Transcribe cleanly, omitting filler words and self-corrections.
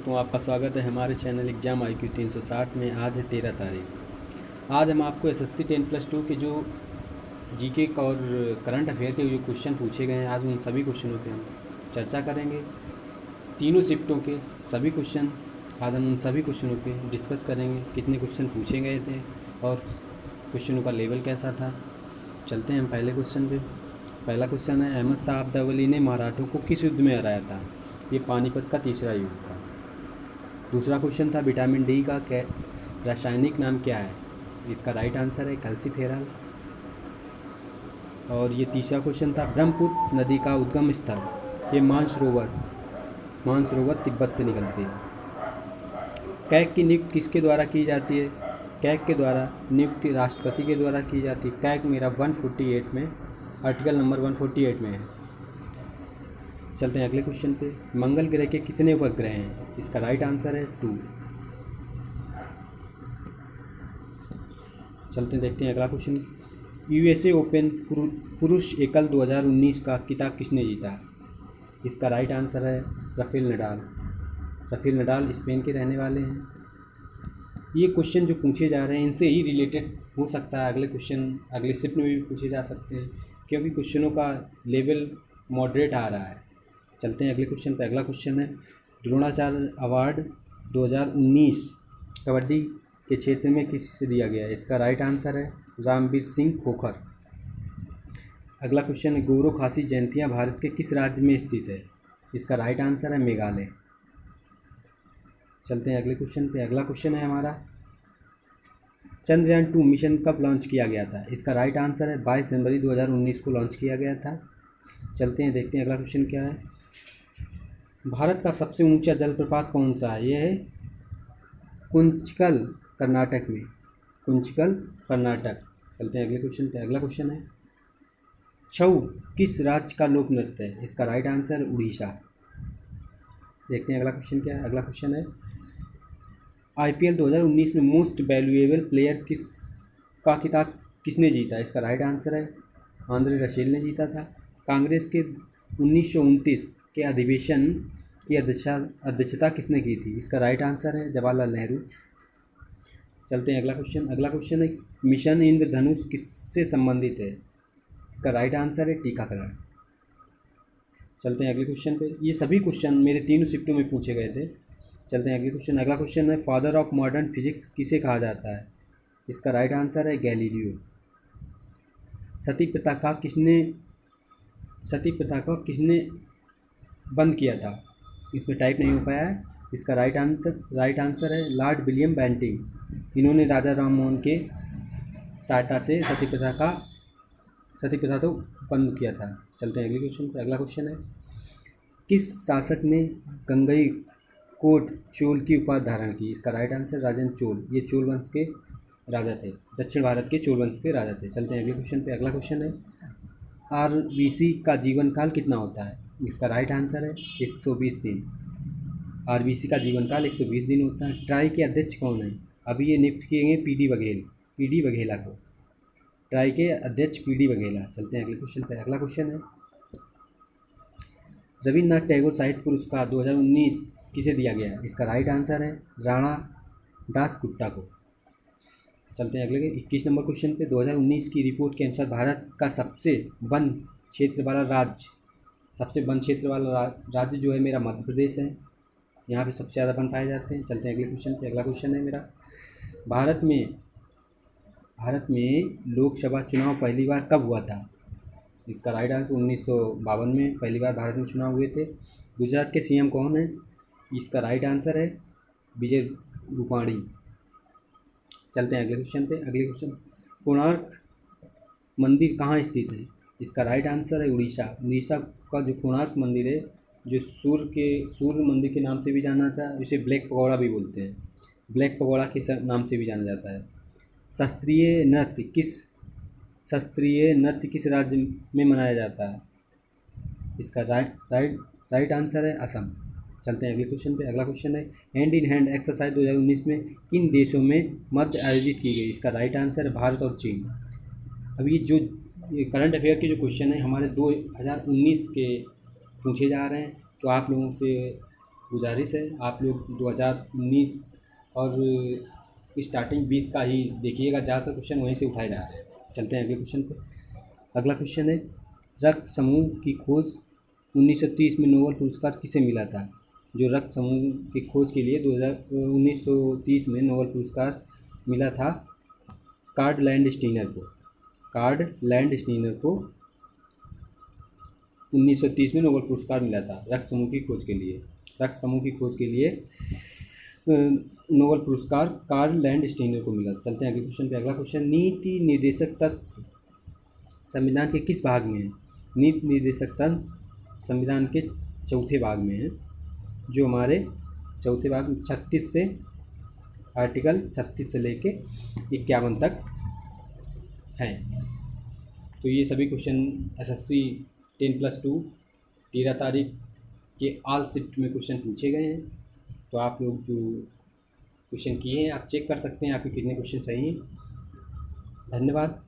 दोस्तों, आपका स्वागत है हमारे चैनल एग्ज़ाम IQ 360 में। आज है 13 तारीख। आज हम आपको SSC 10+2 के जो जीके और करंट अफेयर के जो क्वेश्चन पूछे गए हैं, आज उन सभी क्वेश्चनों पे हम चर्चा करेंगे। तीनों शिफ्टों के सभी क्वेश्चन आज हम उन सभी क्वेश्चनों पे डिस्कस करेंगे, कितने क्वेश्चन पूछे गए थे और क्वेश्चनों का लेवल कैसा था। चलते हैं हम पहले क्वेश्चन पे। पहला क्वेश्चन है, अहमद शाह अब्दावली ने मराठों को किस युद्ध में हराया था? ये पानीपत का तीसरा युद्ध था। दूसरा क्वेश्चन था, विटामिन डी का रासायनिक नाम क्या है? इसका राइट आंसर है कैल्सीफेरॉल। और ये तीसरा क्वेश्चन था, ब्रह्मपुत्र नदी का उद्गम स्थल? ये मानसरोवर तिब्बत से निकलती है। कैग की नियुक्ति किसके द्वारा की जाती है? कैग के द्वारा नियुक्ति राष्ट्रपति के द्वारा की जाती है। कैग मेरा 148 में, आर्टिकल नंबर 148 में है। चलते हैं अगले क्वेश्चन पे। मंगल ग्रह के कितने उपग्रह हैं? इसका राइट आंसर है 2। चलते हैं, देखते हैं अगला क्वेश्चन। USA ओपन पुरुष एकल 2019 का खिताब किसने जीता? इसका राइट आंसर है राफेल नडाल स्पेन के रहने वाले हैं। ये क्वेश्चन जो पूछे जा रहे हैं इनसे ही रिलेटेड हो सकता है अगले क्वेश्चन अगले शिफ्ट में भी पूछे जा सकते हैं, क्योंकि क्वेश्चनों का लेवल मॉडरेट आ रहा है। चलते हैं अगले क्वेश्चन पे। अगला क्वेश्चन है, द्रोणाचार्य अवार्ड 2019 कबड्डी के क्षेत्र में किससे दिया गया है? इसका राइट आंसर है रामवीर सिंह खोखर। अगला क्वेश्चन है, गोरो खासी जयंतियाँ भारत के किस राज्य में स्थित है? इसका राइट आंसर है मेघालय। चलते हैं अगले क्वेश्चन पे। अगला क्वेश्चन है हमारा, चंद्रयान 2 मिशन कब लॉन्च किया गया था? इसका राइट आंसर है 22 जनवरी 2019 को लॉन्च किया गया था। चलते हैं, देखते हैं अगला क्वेश्चन क्या है। भारत का सबसे ऊंचा जलप्रपात कौन सा है? यह है कुंचिकल, कर्नाटक में। कुंचिकल, कर्नाटक। चलते हैं अगले क्वेश्चन पे। अगला क्वेश्चन है, छऊ किस राज्य का लोक नृत्य है? इसका राइट आंसर है उड़ीसा। देखते हैं अगला क्वेश्चन क्या है। अगला क्वेश्चन है, IPL 2019 में मोस्ट वैल्यूएबल प्लेयर का खिताब किसने जीता? इसका राइट आंसर है आंद्रे रसेल ने जीता था। कांग्रेस के 1929 के अधिवेशन की अध्यक्षता किसने की थी? इसका राइट आंसर है जवाहरलाल नेहरू। चलते हैं अगला क्वेश्चन। अगला क्वेश्चन है, मिशन इंद्रधनुष किससे संबंधित है? इसका राइट आंसर है टीकाकरण। चलते हैं अगले क्वेश्चन पे। ये सभी क्वेश्चन मेरे तीनों शिफ्टों में पूछे गए थे। चलते हैं अगले क्वेश्चन। अगला क्वेश्चन है, फादर ऑफ मॉडर्न फिजिक्स किसे कहा जाता है? इसका राइट आंसर है गैलीलियो। सती प्रथा को किसने बंद किया था? इसमें टाइप नहीं हो पाया है। इसका राइट आंसर है लॉर्ड विलियम बेंटिंग। इन्होंने राजा राम मोहन के सहायता से सती प्रथा तो बंद किया था। चलते हैं अगले क्वेश्चन पे। अगला क्वेश्चन है, किस शासक ने गंगईकोंड चोल की उपाधि धारण की? इसका राइट आंसर राजेंद्र चोल। ये चोल वंश के राजा थे, दक्षिण भारत के चोल वंश के राजा थे। चलते हैं अगले क्वेश्चन पे। अगला क्वेश्चन है, RBC का जीवन काल कितना होता है? इसका राइट आंसर है 120 दिन। RBC का जीवन काल 120 दिन होता है। ट्राई के अध्यक्ष कौन है? अभी ये नियुक्त किए गए PD बघेला को। ट्राई के अध्यक्ष PD बघेला। चलते हैं अगले क्वेश्चन पे। अगला क्वेश्चन है, रविन्द्रनाथ टैगोर साहित्य पुरस्कार 2019 किसे दिया गया है? इसका राइट आंसर है राणा दासगुप्ता को। चलते हैं अगले 21 नंबर क्वेश्चन पे। 2019 की रिपोर्ट के अनुसार भारत का सबसे वन क्षेत्र वाला राज्य जो है मेरा मध्य प्रदेश है। यहाँ पे सबसे ज़्यादा वन पाए जाते हैं। चलते हैं अगले क्वेश्चन पे। अगला क्वेश्चन है मेरा, भारत में लोकसभा चुनाव पहली बार कब हुआ था? इसका राइट आंसर 1952 में पहली बार भारत में चुनाव हुए थे। गुजरात के CM कौन है? इसका राइट आंसर है विजय रूपाणी। चलते हैं अगले क्वेश्चन पे। अगले क्वेश्चन, कोणार्क मंदिर कहाँ स्थित है? इसका राइट आंसर है उड़ीसा। उड़ीसा का जो कोणार्क मंदिर है, जो सूर्य मंदिर के नाम से भी जाना जाता है, इसे ब्लैक पगोड़ा भी बोलते हैं। ब्लैक पगोड़ा के नाम से भी जाना जाता है। शास्त्रीय नृत्य किस राज्य में मनाया जाता है? इसका राइट आंसर है असम। चलते हैं अगले क्वेश्चन पे। अगला क्वेश्चन है, हैंड इन हैंड एक्सरसाइज 2019 में किन देशों में मध्य आयोजित की गई? इसका राइट आंसर है भारत और चीन। अब ये करंट अफेयर के जो क्वेश्चन है हमारे 2019 के पूछे जा रहे हैं, तो आप लोगों से गुजारिश है आप लोग 2019 और स्टार्टिंग 20 का ही देखिएगा, ज़्यादातर क्वेश्चन वहीं से उठाए जा रहे हैं। चलते हैं अगले क्वेश्चन पर। अगला क्वेश्चन है रक्त समूह की खोज 1930 में नोबेल पुरस्कार किसे मिला था? जो रक्त समूह की खोज के लिए 1930 में नोबेल पुरस्कार मिला था कार्ल लैंडस्टीनर को। कार्ल लैंडस्टीनर को 1930 में नोबेल पुरस्कार मिला था रक्त समूह की खोज के लिए। रक्त समूह की खोज के लिए नोबेल पुरस्कार कार्ल लैंडस्टीनर को मिला। चलते हैं अगले क्वेश्चन पे। अगला क्वेश्चन नीति निर्देशक तत्व संविधान के किस भाग में है? नीति निर्देशक तत्व संविधान के चौथे भाग में है, जो हमारे चौथे भाग 36 से आर्टिकल 36 से लेके 51 तक हैं। तो ये सभी क्वेश्चन एसएससी 10+2 13 तारीख के ऑल शिफ्ट में क्वेश्चन पूछे गए हैं। तो आप लोग जो क्वेश्चन किए हैं आप चेक कर सकते हैं आपके कितने क्वेश्चन सही हैं। धन्यवाद।